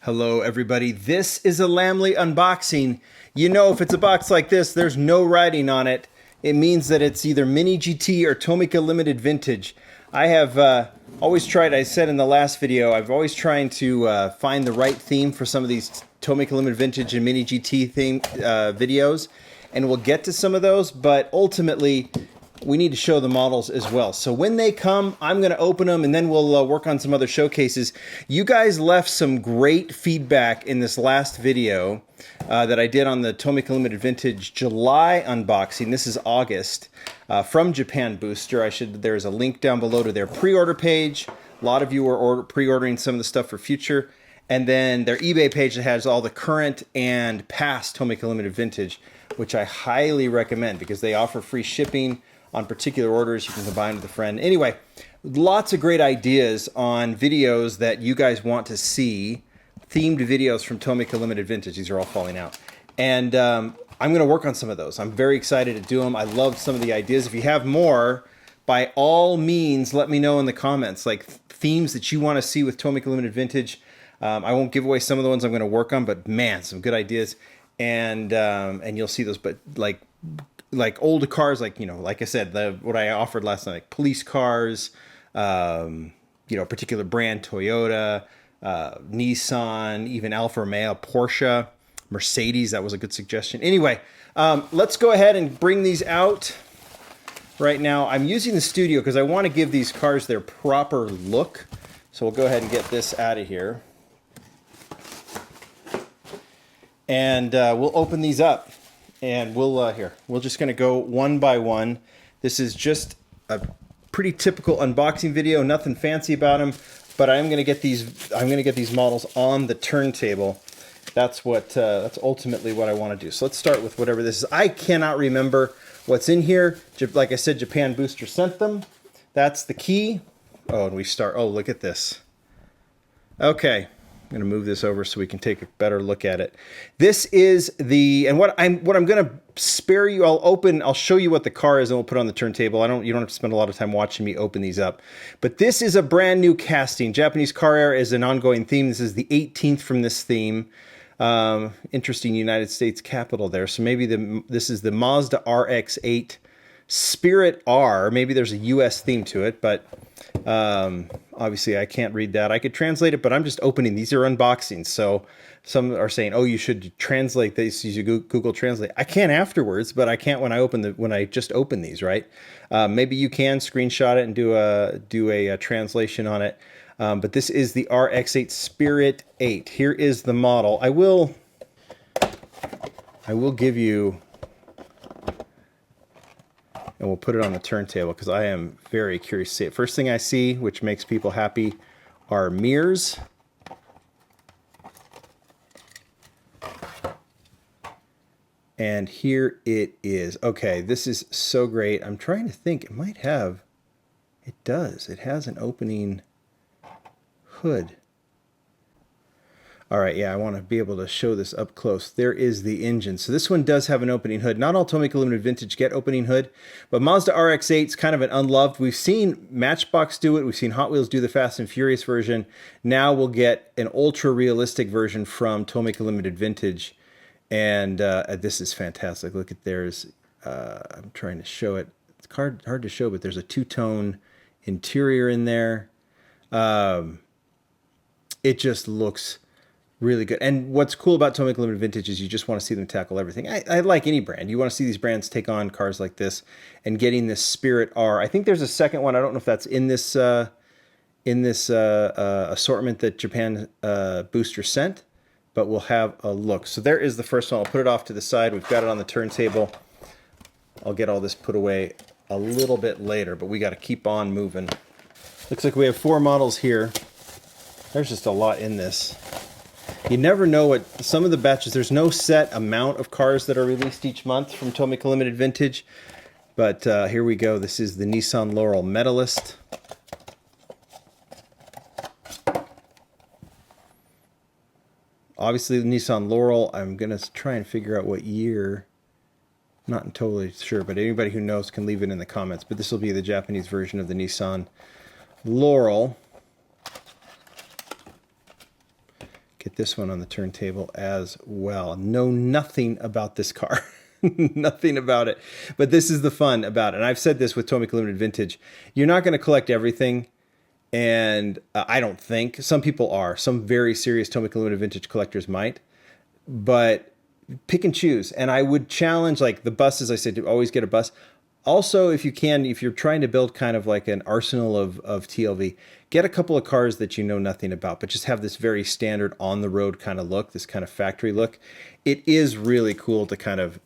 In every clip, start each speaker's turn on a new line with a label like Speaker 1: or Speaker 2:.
Speaker 1: Hello everybody, this is a Lamley unboxing. You know, if it's a box like this, there's no writing on it. It means that it's either Mini GT or Tomica Limited Vintage. I have always tried, I said in the last video, I've always trying to find the right theme for some of these Tomica Limited Vintage and Mini GT theme videos. And we'll get to some of those, but ultimately, we need to show the models as well. So when they come, I'm going to open them and then we'll work on some other showcases. You guys left some great feedback in this last video that I did on the Tomica Limited Vintage July unboxing. This is August from Japan Booster. There's a link down below to their pre-order page. A lot of you are pre-ordering some of the stuff for future. And then their eBay page that has all the current and past Tomica Limited Vintage, which I highly recommend because they offer free shipping on particular orders. You can combine with a friend. Anyway, lots of great ideas on videos that you guys want to see, themed videos from Tomica Limited Vintage. These are all falling out. And I'm going to work on some of those. I'm very excited to do them. I love some of the ideas. If you have more, by all means, let me know in the comments, like themes that you want to see with Tomica Limited Vintage. I won't give away some of the ones I'm going to work on, but man, some good ideas. And you'll see those, but like older cars, like, you know, like I said, what I offered last night, like police cars, you know, particular brand, Toyota, Nissan, even Alfa Romeo, Porsche, Mercedes. That was a good suggestion. Anyway, let's go ahead and bring these out right now. I'm using the studio because I want to give these cars their proper look. So we'll go ahead and get this out of here. And we'll open these up. And we're just going to go one by one. This is just a pretty typical unboxing video, nothing fancy about them, but I'm going to get these models on the turntable. That's ultimately what I want to do. So let's start with whatever this is. I cannot remember what's in here. Like I said, Japan Booster sent them. That's the key. Oh, and oh, look at this. Okay. I'm going to move this over so we can take a better look at it. This is and what I'm going to spare you, I'll show you what the car is and we'll put it on the turntable. You don't have to spend a lot of time watching me open these up. But this is a brand new casting. Japanese car era is an ongoing theme. This is the 18th from this theme. Interesting United States capital there. So maybe this is the Mazda RX8 Spirit R. Maybe there's a US theme to it, but obviously I can't read that. I could translate it, but I'm just opening. These are unboxings. So some are saying, oh, you should translate this, use Google Translate. I can afterwards, but I can't when I just open these, right? Maybe you can screenshot it and do a translation on it. But this is the RX8 Spirit 8. Here is the model. I will give you, and we'll put it on the turntable because I am very curious to see it. First thing I see, which makes people happy, are mirrors. And here it is. Okay, this is so great. I'm trying to think. It does. It has an opening hood. All right, yeah, I want to be able to show this up close. There is the engine. So this one does have an opening hood. Not all Tomica Limited Vintage get opening hood, but Mazda RX-8 is kind of an unloved. We've seen Matchbox do it. We've seen Hot Wheels do the Fast and Furious version. Now we'll get an ultra-realistic version from Tomica Limited Vintage, and this is fantastic. Look at theirs. I'm trying to show it. It's hard to show, but there's a two-tone interior in there. It just looks really good. And what's cool about Tomica Limited Vintage is you just want to see them tackle everything. I like any brand. You want to see these brands take on cars like this and getting this Spirit R. I think there's a second one. I don't know if that's in this assortment that Japan Booster sent, but we'll have a look. So there is the first one. I'll put it off to the side. We've got it on the turntable. I'll get all this put away a little bit later, but we got to keep on moving. Looks like we have 4 models here. There's just a lot in this. You never know what some of the batches, there's no set amount of cars that are released each month from Tomica Limited Vintage, but here we go. This is the Nissan Laurel Medalist. Obviously the Nissan Laurel, I'm going to try and figure out what year. I'm not totally sure, but anybody who knows can leave it in the comments. But this will be the Japanese version of the Nissan Laurel. get this one on the turntable as well. Know nothing about this car. Nothing about it. But this is the fun about it. And I've said this with Tomica Limited Vintage. You're not going to collect everything. And I don't think. Some people are. Some very serious Tomica Limited Vintage collectors might. But pick and choose. And I would challenge, like the buses, I said, to always get a bus. Also, if you can, if you're trying to build kind of like an arsenal of TLV, get a couple of cars that you know nothing about, but just have this very standard on-the-road kind of look, this kind of factory look. It is really cool to kind of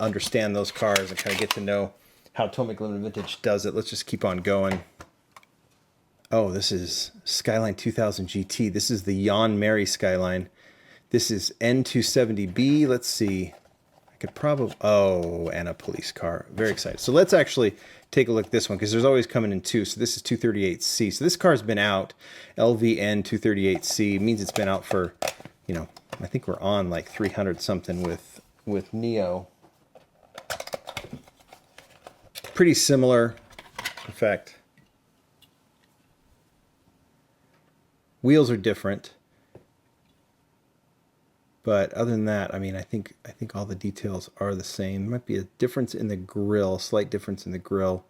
Speaker 1: understand those cars and kind of get to know how Tomica Limited Vintage does it. Let's just keep on going. Oh, this is Skyline 2000 GT. This is the Jan Mary Skyline. This is N270B. Let's see. I could probably... Oh, and a police car. Very excited. So let's actually take a look at this one, because there's always coming in two. So this is 238C. So this car's been out. LVN 238C. Means it's been out for, you know, I think we're on like 300 something with Neo. Pretty similar. In fact, wheels are different. But other than that, I mean, I think all the details are the same. There might be a difference in the grille, slight difference in the grille.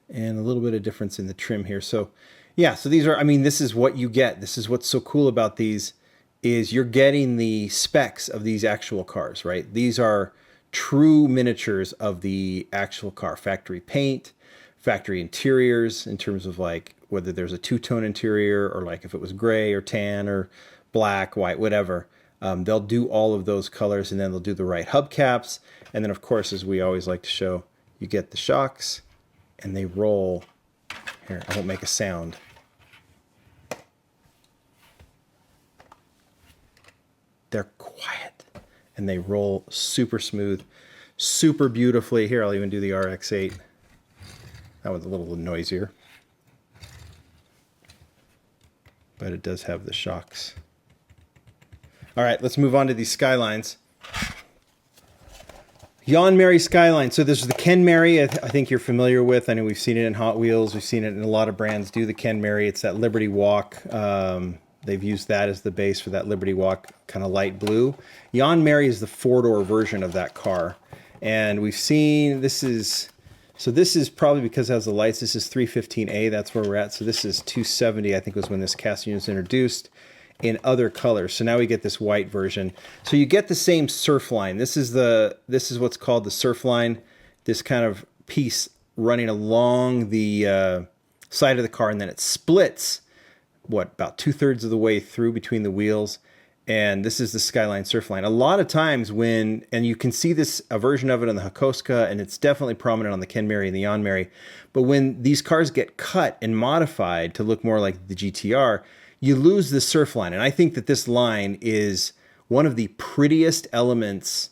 Speaker 1: And a little bit of difference in the trim here. So, yeah, so these are, I mean, this is what you get. This is what's so cool about these, is you're getting the specs of these actual cars, right? These are true miniatures of the actual car. Factory paint, factory interiors in terms of like whether there's a two-tone interior or like if it was gray or tan or black, white, whatever. They'll do all of those colors, and then they'll do the right hubcaps. And then, of course, as we always like to show, you get the shocks, and they roll. Here, I won't make a sound. They're quiet, and they roll super smooth, super beautifully. Here, I'll even do the RX8. That one's a little noisier, but it does have the shocks. All right, let's move on to these Skylines. Jan Mary Skyline. So this is the Ken Mary. I think you're familiar with. I know we've seen it in Hot Wheels. We've seen it in a lot of brands do the Ken Mary. It's that Liberty Walk. They've used that as the base for that Liberty Walk, kind of light blue. Jan Mary is the four-door version of that car. And we've seen, this is probably because it has the lights. This is 315A, that's where we're at. So this is 270, I think was when this cast unit was introduced, in other colors. So now we get this white version. So you get the same surf line. This is what's called the surf line, this kind of piece running along the side of the car, and then it splits, about 2/3 of the way through between the wheels. And this is the Skyline Surfline. A lot of times and you can see this, a version of it on the Hakoska, and it's definitely prominent on the Ken Mary and the Jan Mary. But when these cars get cut and modified to look more like the GTR, you lose the Surfline. And I think that this line is one of the prettiest elements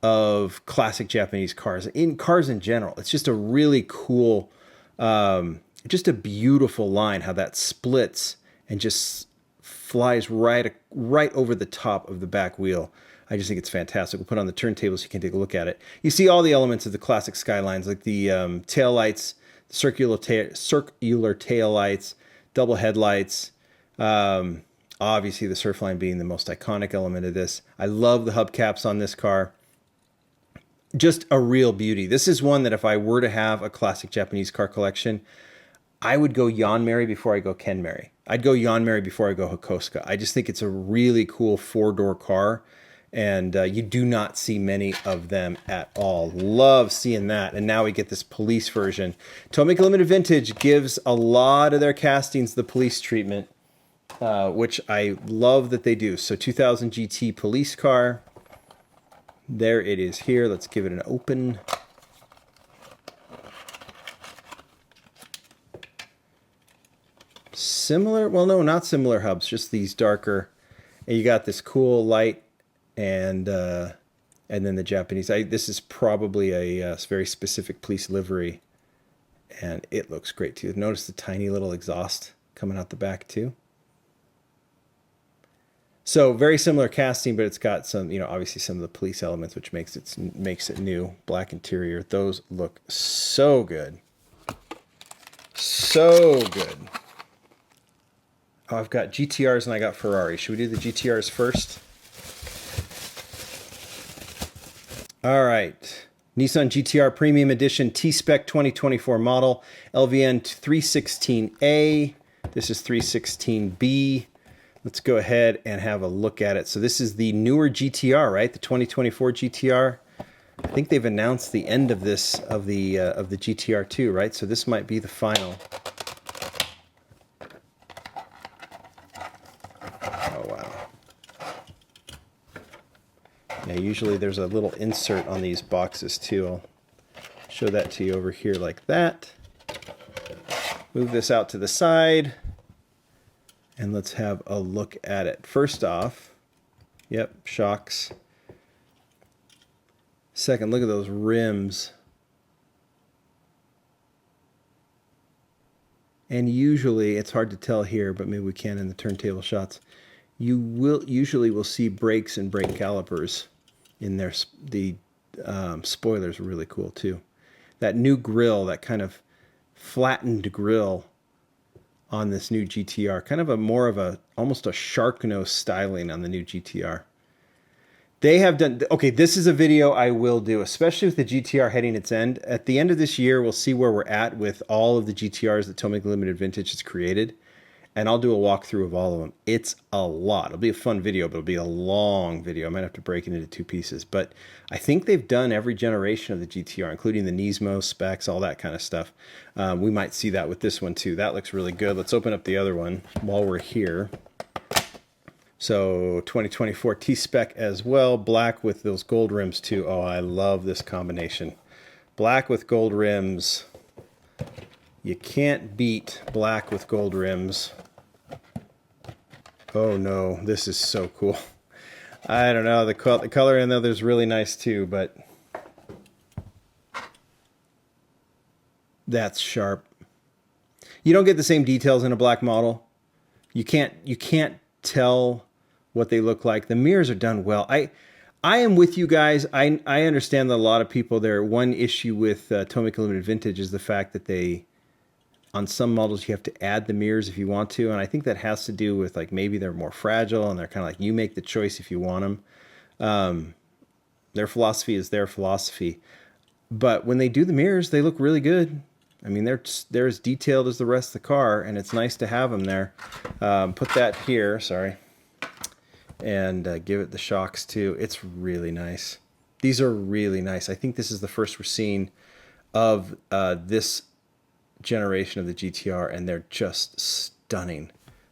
Speaker 1: of classic Japanese cars, in cars in general. It's just a really cool, just a beautiful line, how that splits and just flies right over the top of the back wheel. I just think it's fantastic. We'll put it on the turntable so you can take a look at it. You see all the elements of the classic Skylines, like the tail lights, circular tail lights, double headlights. Obviously, the Surfline being the most iconic element of this. I love the hubcaps on this car. Just a real beauty. This is one that if I were to have a classic Japanese car collection, I would go Jan Mary before I go Ken Mary. I'd go Jan Mary before I go Hakoska. I just think it's a really cool four-door car, and you do not see many of them at all. Love seeing that. And now we get this police version. Tomica Limited Vintage gives a lot of their castings the police treatment, which I love that they do. So 2000 GT police car. There it is here. Let's give it an open. Similar, well, no, not similar hubs, just these darker. And you got this cool light, and then the Japanese. This is probably a very specific police livery, and it looks great too. Notice the tiny little exhaust coming out the back too. So very similar casting, but it's got some, obviously some of the police elements, which makes it new. Black interior. Those look so good. So good. Oh, I've got GTRs and I got Ferrari. Should we do the GTRs first? All right. Nissan GTR Premium Edition T-Spec 2024 model. LVN 316A. This is 316B. Let's go ahead and have a look at it. So this is the newer GTR, right? The 2024 GTR. I think they've announced the end of this, of the GTR 2, right? So this might be the final. Oh, wow. Yeah, usually there's a little insert on these boxes too. I'll show that to you over here like that. Move this out to the side. And let's have a look at it. First off, yep, shocks. Second, look at those rims. And usually, it's hard to tell here, but maybe we can in the turntable shots. You will usually see brakes and brake calipers in there. The spoilers are really cool too. That new grille, that kind of flattened grille on this new GTR, kind of a more of a almost a shark nose styling on the new GTR. They have done, okay, this is a video I will do, especially with the GTR heading its end. At the end of this year, we'll see where we're at with all of the GTRs that Tomica Limited Vintage has created. And I'll do a walkthrough of all of them. It's a lot. It'll be a fun video, but it'll be a long video. I might have to break it into 2 pieces. But I think they've done every generation of the GTR, including the Nismo specs, all that kind of stuff. We might see that with this one too. That looks really good. Let's open up the other one while we're here. So 2024 T-Spec as well. Black with those gold rims too. Oh, I love this combination. Black with gold rims. You can't beat black with gold rims. Oh no, this is so cool. I don't know, the color in there is really nice too, but that's sharp. You don't get the same details in a black model. You can't tell what they look like. The mirrors are done well. I am with you guys. I understand that a lot of people, their one issue with Tomica Limited Vintage is the fact that they, on some models, you have to add the mirrors if you want to. And I think that has to do with like maybe they're more fragile and they're kind of like you make the choice if you want them. Their philosophy is their philosophy. But when they do the mirrors, they look really good. I mean, they're as detailed as the rest of the car, and it's nice to have them there. Put that here, sorry. And give it the shocks too. It's really nice. These are really nice. I think this is the first we're seeing of this generation of the GTR, and they're just stunning.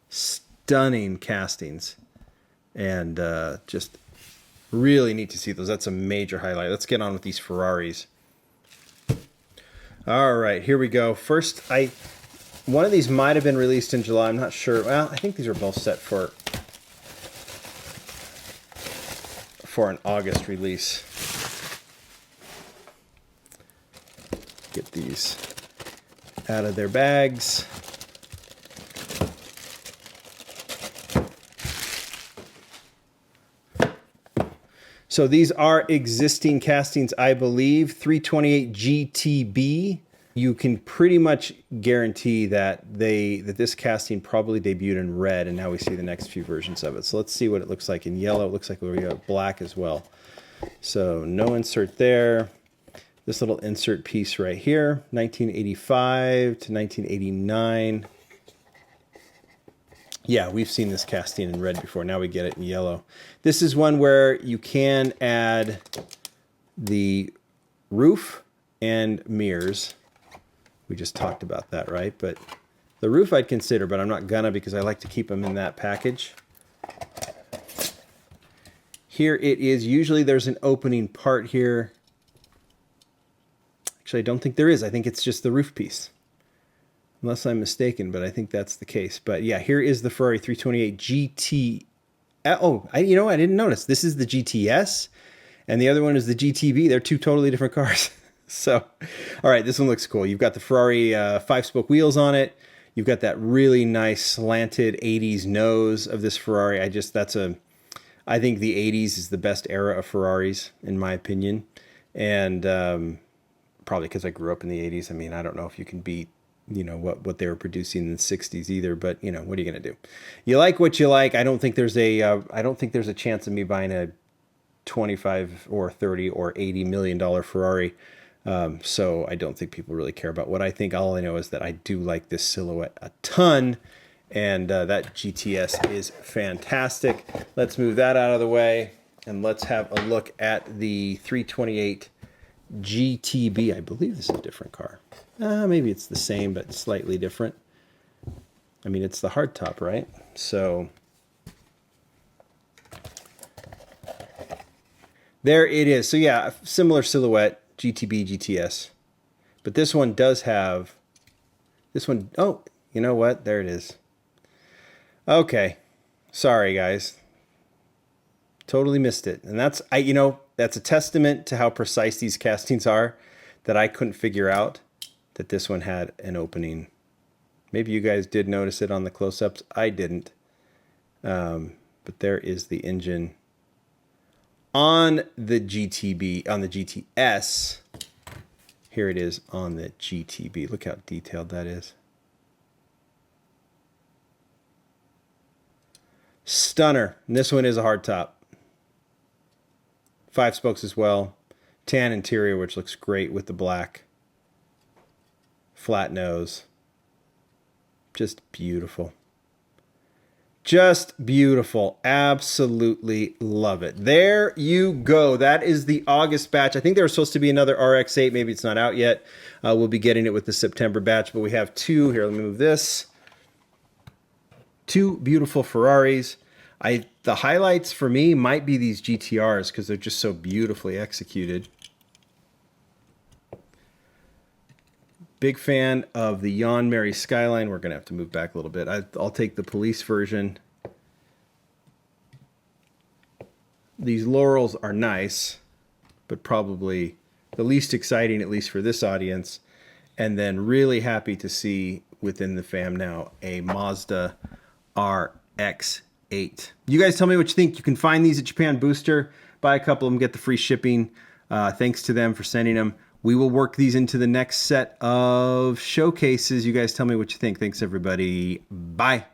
Speaker 1: Stunning castings. And just really neat to see those. That's a major highlight. Let's get on with these Ferraris. All right, here we go. First, one of these might have been released in July. I'm not sure. Well, I think these are both set for an August release. Get these out of their bags. So these are existing castings, I believe. 328 GTB. You can pretty much guarantee that this casting probably debuted in red, and now we see the next few versions of it. So let's see what it looks like in yellow. It looks like we have black as well. So no insert there. This little insert piece right here, 1985 to 1989. Yeah, we've seen this casting in red before. Now we get it in yellow. This is one where you can add the roof and mirrors. We just talked about that, right? But the roof I'd consider, but I'm not gonna because I like to keep them in that package. Here it is. Usually there's an opening part here. Actually, I don't think there is. I think it's just the roof piece. Unless I'm mistaken, but I think that's the case. But yeah, here is the Ferrari 328 GT. Oh, you know, I didn't notice. This is the GTS, and the other one is the GTB. They're two totally different cars. So, all right, this one looks cool. You've got the Ferrari 5-spoke wheels on it. You've got that really nice slanted 80s nose of this Ferrari. I think the 80s is the best era of Ferraris, in my opinion. And probably because I grew up in the 80s. I mean, I don't know if you can beat you know, what they were producing in the 60s either. But, you know, what are you going to do? You like what you like. I don't think there's a chance of me buying a 25 or 30 or $80 million Ferrari. So I don't think people really care about what I think. All I know is that I do like this silhouette a ton, and that GTS is fantastic. Let's move that out of the way, and let's have a look at the 328 GTB. I believe this is a different car. Maybe it's the same, but slightly different. I mean, it's the hardtop, right? So there it is. So yeah, similar silhouette, GTB, GTS. But this one does have, this one, oh, you know what? There it is. Okay. Sorry, guys. Totally missed it. And that's, you know, that's a testament to how precise these castings are, that I couldn't figure out that this one had an opening. Maybe you guys did notice it on the close-ups. I didn't. But there is the engine on the GTB, on the GTS. Here it is on the GTB. Look how detailed that is. Stunner. And this one is a hardtop. 5 spokes as well. Tan interior, which looks great with the black. Flat nose. Just beautiful. Just beautiful. Absolutely love it. There you go. That is the August batch. I think there was supposed to be another RX8. Maybe it's not out yet. We'll be getting it with the September batch, but we have two. Here, let me move this. Two beautiful Ferraris. The highlights for me might be these GTRs because they're just so beautifully executed. Big fan of the Jan Mary Skyline. We're going to have to move back a little bit. I'll take the police version. These Laurels are nice, but probably the least exciting, at least for this audience. And then really happy to see within the fam now a Mazda RX8. You guys tell me what you think. You can find these at Japan Booster. Buy a couple of them, get the free shipping. Thanks to them for sending them. We will work these into the next set of showcases. You guys tell me what you think. Thanks, everybody. Bye.